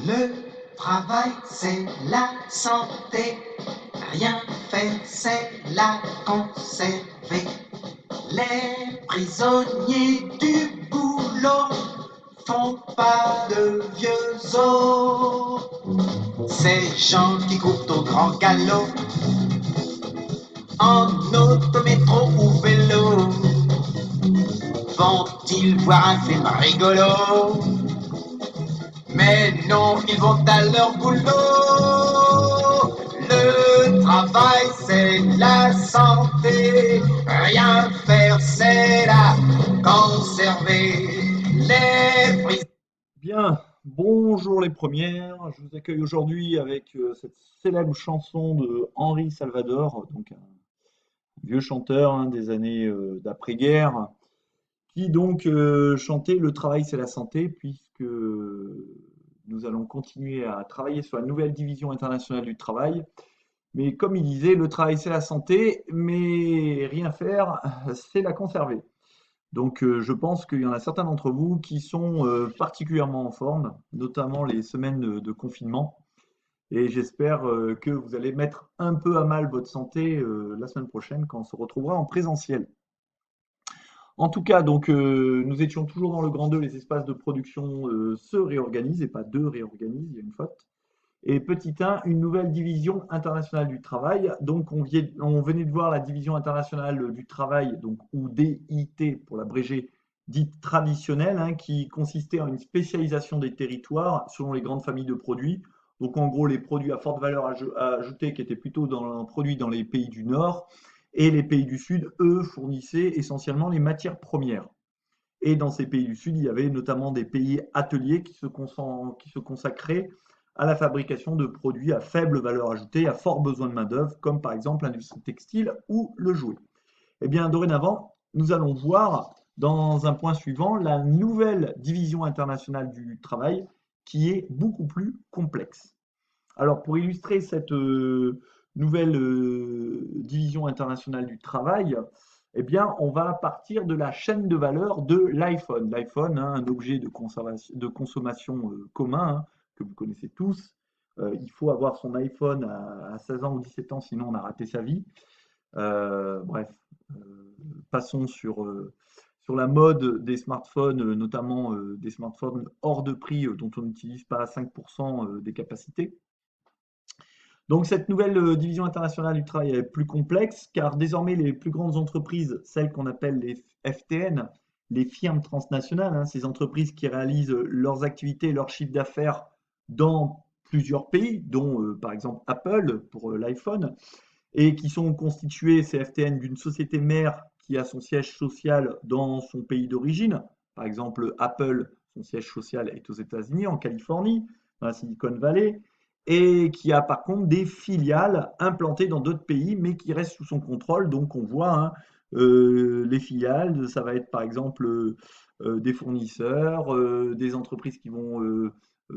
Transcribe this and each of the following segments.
Le travail, c'est la santé. Rien faire, c'est la conserver. Les prisonniers du boulot font pas de vieux os. Ces gens qui courent au grand galop, en auto, métro ou vélo, vont-ils voir un film rigolo? Mais non, ils vont à leur boulot. Le travail, c'est la santé. Rien faire, c'est la conserver. Les prisons. Bien, bonjour les premières. Je vous accueille aujourd'hui avec cette célèbre chanson de Henri Salvador, donc un vieux chanteur des années d'après-guerre, qui donc chantait Le travail c'est la santé, puisque nous allons continuer à travailler sur la nouvelle division internationale du travail. Mais comme il disait, le travail c'est la santé, mais rien faire, c'est la conserver. Donc, je pense qu'il y en a certains d'entre vous qui sont particulièrement en forme, notamment les semaines de confinement. Et j'espère que vous allez mettre un peu à mal votre santé la semaine prochaine quand on se retrouvera en présentiel. En tout cas, donc, nous étions toujours dans le grand 2, les espaces de production se réorganisent et pas deux réorganisent, il y a une faute. Et petit 1, une nouvelle division internationale du travail. Donc, on venait de voir la division internationale du travail, donc, ou DIT pour l'abrégé, dite traditionnelle, qui consistait en une spécialisation des territoires selon les grandes familles de produits. Donc, en gros, les produits à forte valeur ajoutée qui étaient plutôt produits dans les pays du Nord et les pays du Sud, eux, fournissaient essentiellement les matières premières. Et dans ces pays du Sud, il y avait notamment des pays ateliers qui se consacraient à la fabrication de produits à faible valeur ajoutée, à fort besoin de main-d'œuvre, comme par exemple l'industrie textile ou le jouet. Eh bien, dorénavant, nous allons voir dans un point suivant la nouvelle division internationale du travail qui est beaucoup plus complexe. Alors, pour illustrer cette nouvelle division internationale du travail, eh bien, on va partir de la chaîne de valeur de l'iPhone. L'iPhone, un objet de consommation commun que vous connaissez tous. Il faut avoir son iPhone à 16 ans ou 17 ans, sinon on a raté sa vie. Bref, passons sur la mode des smartphones, notamment des smartphones hors de prix dont on n'utilise pas 5% des capacités. Donc cette nouvelle division internationale du travail est plus complexe car désormais les plus grandes entreprises, celles qu'on appelle les FTN, les firmes transnationales, ces entreprises qui réalisent leurs activités, leurs chiffres d'affaires dans plusieurs pays, dont par exemple Apple pour l'iPhone, et qui sont constituées, ces FTN, d'une société mère qui a son siège social dans son pays d'origine. Par exemple, Apple, son siège social est aux États-Unis, en Californie, dans la Silicon Valley, et qui a par contre des filiales implantées dans d'autres pays, mais qui restent sous son contrôle. Donc on voit les filiales, ça va être par exemple des fournisseurs, des entreprises qui vont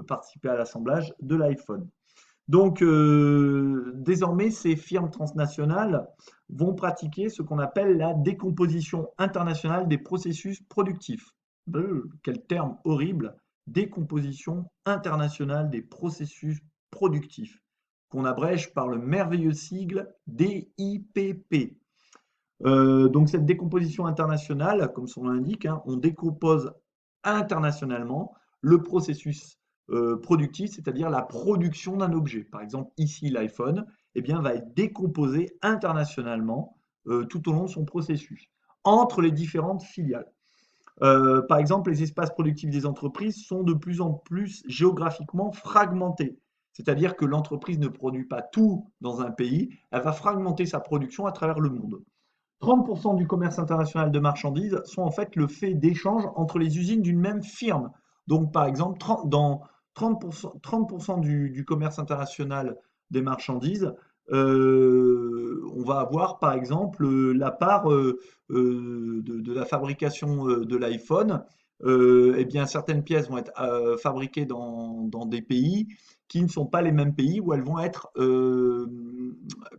participer à l'assemblage de l'iPhone. Donc, désormais, ces firmes transnationales vont pratiquer ce qu'on appelle la décomposition internationale des processus productifs. Quel terme horrible! Décomposition internationale des processus productifs, qu'on abrège par le merveilleux sigle DIPP. Donc, cette décomposition internationale, comme son nom l'indique, on décompose internationalement le processus productif, c'est-à-dire la production d'un objet. Par exemple, ici, l'iPhone, eh bien, va être décomposé internationalement tout au long de son processus, entre les différentes filiales. Par exemple, les espaces productifs des entreprises sont de plus en plus géographiquement fragmentés. C'est-à-dire que l'entreprise ne produit pas tout dans un pays, elle va fragmenter sa production à travers le monde. 30% du commerce international de marchandises sont en fait le fait d'échanges entre les usines d'une même firme. Donc, par exemple, dans 30% du commerce international des marchandises, on va avoir, par exemple, la part de la fabrication de l'iPhone. Eh bien, certaines pièces vont être fabriquées dans des pays qui ne sont pas les mêmes pays où elles vont être,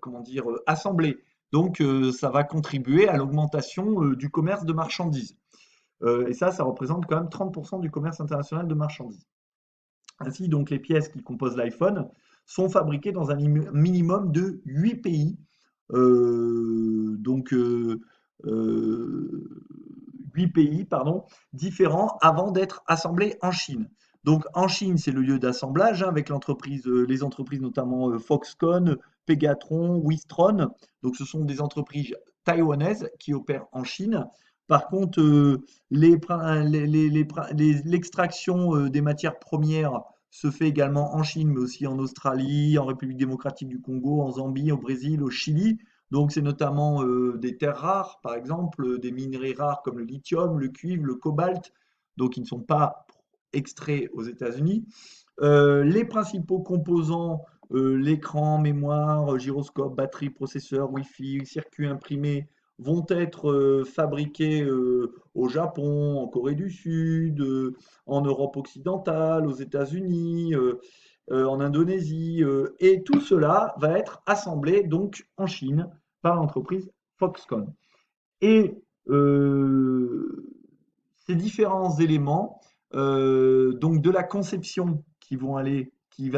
comment dire, assemblées. Donc, ça va contribuer à l'augmentation du commerce de marchandises. Et ça représente quand même 30% du commerce international de marchandises. Ainsi, donc, les pièces qui composent l'iPhone sont fabriquées dans un minimum de 8 pays. Donc, 8 pays, pardon, différents avant d'être assemblés en Chine. Donc, en Chine, c'est le lieu d'assemblage, hein, avec les entreprises notamment Foxconn, Pegatron, Wistron. Donc, ce sont des entreprises taïwanaises qui opèrent en Chine. Par contre, l'extraction des matières premières se fait également en Chine, mais aussi en Australie, en République démocratique du Congo, en Zambie, au Brésil, au Chili. Donc, c'est notamment des terres rares, par exemple, des minerais rares comme le lithium, le cuivre, le cobalt, donc qui ne sont pas extraits aux États-Unis. Les principaux composants, l'écran, mémoire, gyroscope, batterie, processeur, Wi-Fi, circuit imprimé, vont être fabriqués au Japon, en Corée du Sud, en Europe occidentale, aux États-Unis, en Indonésie, et tout cela va être assemblé donc en Chine par l'entreprise Foxconn. Et ces différents éléments, donc de la conception qui va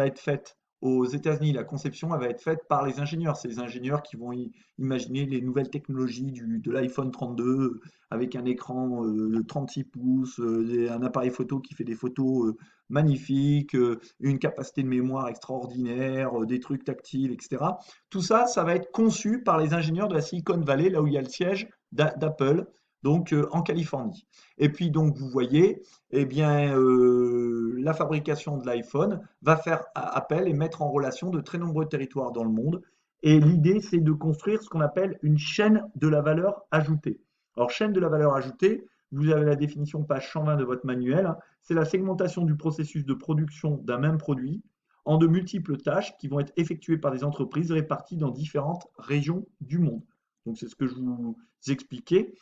être faite aux États-Unis, la conception elle va être faite par les ingénieurs. C'est les ingénieurs qui vont imaginer les nouvelles technologies de l'iPhone 32 avec un écran de 36 pouces, un appareil photo qui fait des photos magnifiques, une capacité de mémoire extraordinaire, des trucs tactiles, etc. Tout ça, ça va être conçu par les ingénieurs de la Silicon Valley, là où il y a le siège d'Apple, donc en Californie. Et puis donc vous voyez, eh bien, la fabrication de l'iPhone va faire appel et mettre en relation de très nombreux territoires dans le monde. Et l'idée, c'est de construire ce qu'on appelle une chaîne de la valeur ajoutée. Alors, chaîne de la valeur ajoutée, vous avez la définition page 120 de votre manuel, hein. C'est la segmentation du processus de production d'un même produit en de multiples tâches qui vont être effectuées par des entreprises réparties dans différentes régions du monde. Donc, c'est ce que je vous expliquais.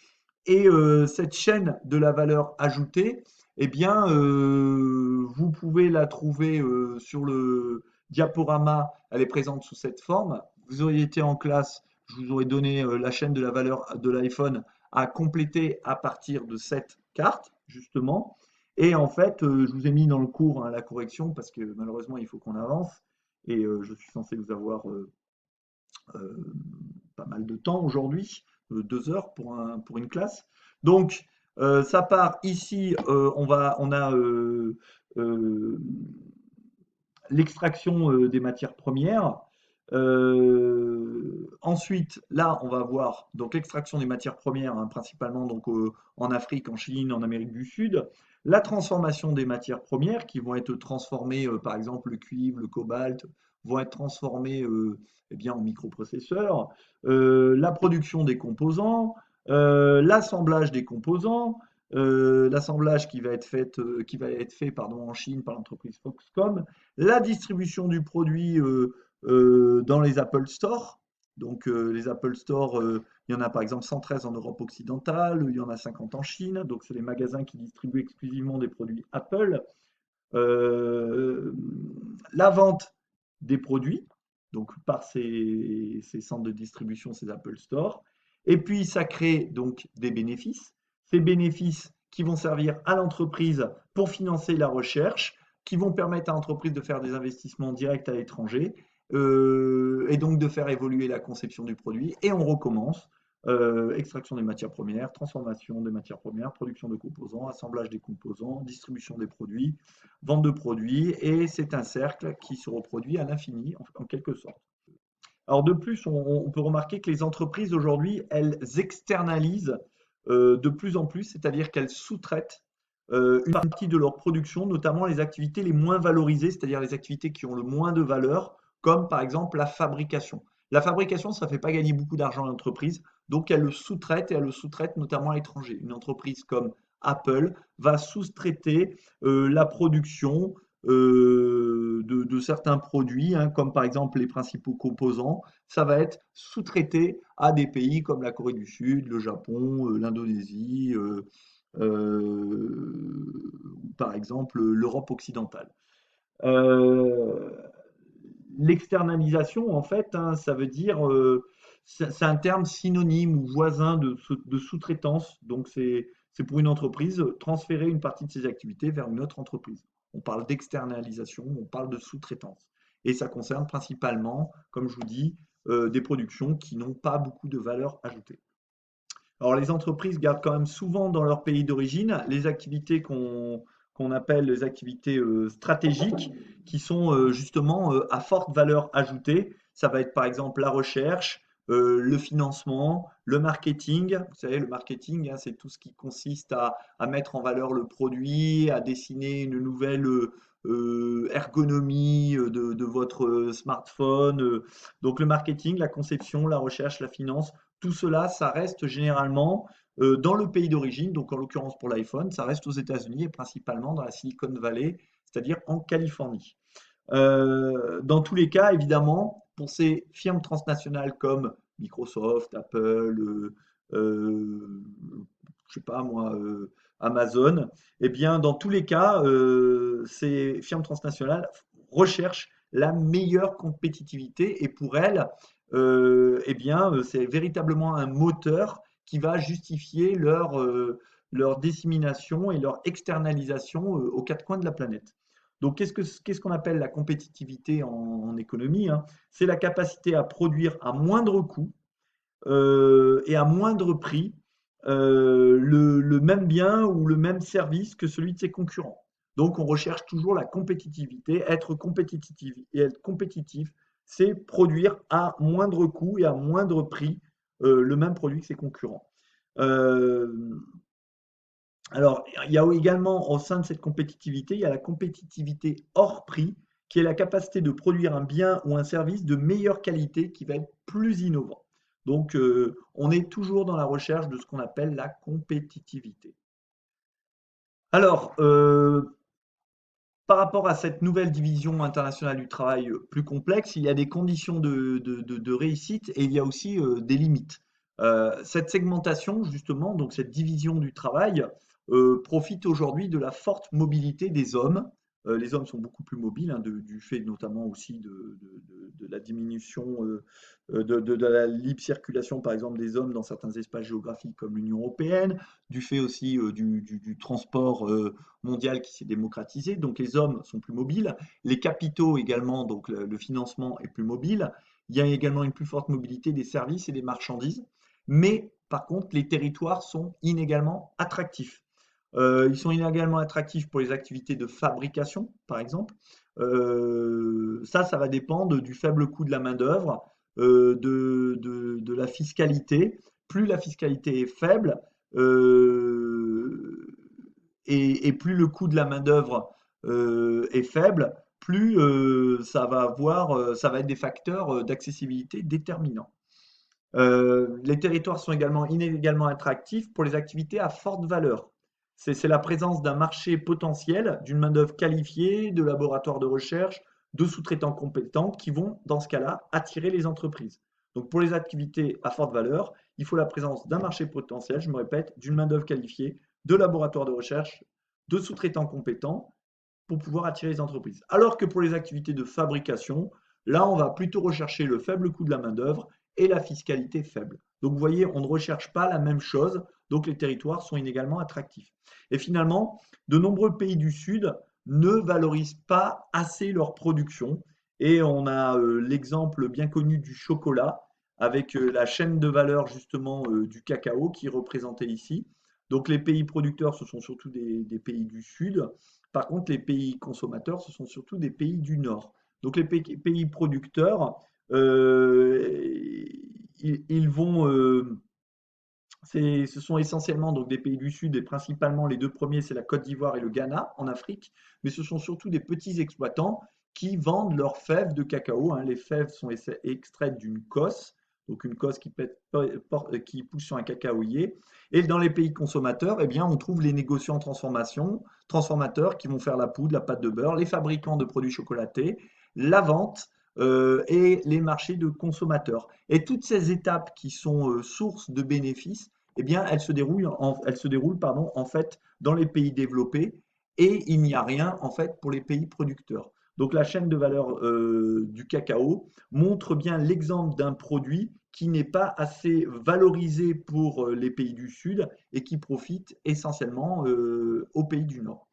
Et cette chaîne de la valeur ajoutée, eh bien, vous pouvez la trouver sur le diaporama. Elle est présente sous cette forme. Vous auriez été en classe, je vous aurais donné la chaîne de la valeur de l'iPhone à compléter à partir de cette carte, justement. Et en fait, je vous ai mis dans le cours, hein, la correction parce que malheureusement, il faut qu'on avance. Et je suis censé vous avoir euh, pas mal de temps aujourd'hui, 2 heures pour une classe. Donc, ça part ici, on a euh, l'extraction des matières premières. Ensuite, là, on va voir donc l'extraction des matières premières, hein, principalement donc en Afrique, en Chine, en Amérique du Sud. La transformation des matières premières qui vont être transformées, par exemple le cuivre, le cobalt, vont être transformées eh bien, en microprocesseurs. La production des composants, l'assemblage des composants, l'assemblage qui va être fait pardon, en Chine par l'entreprise Foxconn, la distribution du produit dans les Apple Store. Donc les Apple Store, il y en a par exemple 113 en Europe occidentale, il y en a 50 en Chine, donc c'est les magasins qui distribuent exclusivement des produits Apple. Euh, la vente des produits, donc par ces centres de distribution, ces Apple Store. Et puis ça crée donc des bénéfices. Ces bénéfices qui vont servir à l'entreprise pour financer la recherche, qui vont permettre à l'entreprise de faire des investissements directs à l'étranger, et donc de faire évoluer la conception du produit. Et on recommence. Extraction des matières premières, transformation des matières premières, production de composants, assemblage des composants, distribution des produits, vente de produits, et c'est un cercle qui se reproduit à l'infini, en quelque sorte. Alors de plus, on peut remarquer que les entreprises aujourd'hui, elles externalisent de plus en plus, c'est-à-dire qu'elles sous-traitent une partie de leur production, notamment les activités les moins valorisées, c'est-à-dire les activités qui ont le moins de valeur, comme par exemple la fabrication. La fabrication, ça ne fait pas gagner beaucoup d'argent à l'entreprise, donc elle le sous-traite et elle le sous-traite notamment à l'étranger. Une entreprise comme Apple va sous-traiter la production de certains produits, hein, comme par exemple les principaux composants, ça va être sous-traité à des pays comme la Corée du Sud, le Japon, l'Indonésie, par exemple l'Europe occidentale. Euh, L'externalisation, en fait, hein, ça veut dire, c'est un terme synonyme ou voisin de sous-traitance. Donc, c'est pour une entreprise transférer une partie de ses activités vers une autre entreprise. on parle d'externalisation, on parle de sous-traitance. Et ça concerne principalement, comme je vous dis, des productions qui n'ont pas beaucoup de valeur ajoutée. Alors les entreprises gardent quand même souvent dans leur pays d'origine les activités qu'on appelle les activités stratégiques, qui sont justement à forte valeur ajoutée. Ça va être par exemple la recherche, le financement, le marketing. Vous savez, le marketing, hein, c'est tout ce qui consiste à mettre en valeur le produit, à dessiner une nouvelle ergonomie de votre smartphone. Donc le marketing, la conception, la recherche, la finance, tout cela, ça reste généralement dans le pays d'origine, donc en l'occurrence pour l'iPhone, ça reste aux États-Unis et principalement dans la Silicon Valley, c'est-à-dire en Californie. Dans tous les cas, évidemment, pour ces firmes transnationales comme Microsoft, Apple, je sais pas moi, Amazon, eh bien, dans tous les cas, ces firmes transnationales recherchent la meilleure compétitivité et pour elles, eh bien, c'est véritablement un moteur qui va justifier leur dissémination et leur externalisation aux quatre coins de la planète. Donc, qu'est-ce qu'on appelle la compétitivité en économie, hein? C'est la capacité à produire à moindre coût et à moindre prix le même bien ou le même service que celui de ses concurrents. Donc, on recherche toujours la compétitivité. Être compétitif et être compétitif, c'est produire à moindre coût et à moindre prix le même produit que ses concurrents. Euh, alors, il y a également au sein de cette compétitivité, il y a la compétitivité hors prix, qui est la capacité de produire un bien ou un service de meilleure qualité qui va être plus innovant. Donc, on est toujours dans la recherche de ce qu'on appelle la compétitivité. Alors, par rapport à cette nouvelle division internationale du travail plus complexe, il y a des conditions de réussite et il y a aussi des limites. Cette segmentation, justement, donc cette division du travail, profite aujourd'hui de la forte mobilité des hommes. Les hommes sont beaucoup plus mobiles, hein, du fait notamment aussi de la diminution de la libre circulation, par exemple, des hommes dans certains espaces géographiques comme l'Union européenne, du fait aussi du transport mondial qui s'est démocratisé. Donc les hommes sont plus mobiles, les capitaux également, donc le financement est plus mobile. Il y a également une plus forte mobilité des services et des marchandises. Mais par contre, les territoires sont inégalement attractifs. Ils sont inégalement attractifs pour les activités de fabrication, par exemple. Ça va dépendre du faible coût de la main-d'œuvre, de la fiscalité. Plus la fiscalité est faible, et plus le coût de la main-d'œuvre est faible, plus ça va être des facteurs d'accessibilité déterminants. Les territoires sont également inégalement attractifs pour les activités à forte valeur. C'est la présence d'un marché potentiel, d'une main-d'œuvre qualifiée, de laboratoires de recherche, de sous-traitants compétents qui vont, dans ce cas-là, attirer les entreprises. Donc, pour les activités à forte valeur, il faut la présence d'un marché potentiel, je me répète, d'une main-d'œuvre qualifiée, de laboratoires de recherche, de sous-traitants compétents pour pouvoir attirer les entreprises. Alors que pour les activités de fabrication, là, on va plutôt rechercher le faible coût de la main-d'œuvre et la fiscalité faible. Donc, vous voyez, on ne recherche pas la même chose, donc les territoires sont inégalement attractifs. Et finalement, de nombreux pays du Sud ne valorisent pas assez leur production. Et on a l'exemple bien connu du chocolat, avec la chaîne de valeur justement du cacao qui est représentée ici. Donc les pays producteurs, ce sont surtout des pays du Sud. Par contre, les pays consommateurs, ce sont surtout des pays du Nord. Donc les pays producteurs, ils vont, ce sont essentiellement donc des pays du Sud et principalement les deux premiers, c'est la Côte d'Ivoire et le Ghana en Afrique, mais ce sont surtout des petits exploitants qui vendent leurs fèves de cacao, hein. Les fèves sont extraites d'une cosse, donc une cosse qui pousse sur un cacaoyer. Et dans les pays consommateurs, eh bien, on trouve les négociants en transformation, transformateurs qui vont faire la poudre, la pâte de beurre, les fabricants de produits chocolatés, la vente et les marchés de consommateurs. Et toutes ces étapes qui sont sources de bénéfices, eh bien, elles se déroulent pardon, en fait dans les pays développés et il n'y a rien en fait pour les pays producteurs. Donc la chaîne de valeur du cacao montre bien l'exemple d'un produit qui n'est pas assez valorisé pour les pays du Sud et qui profite essentiellement aux pays du Nord.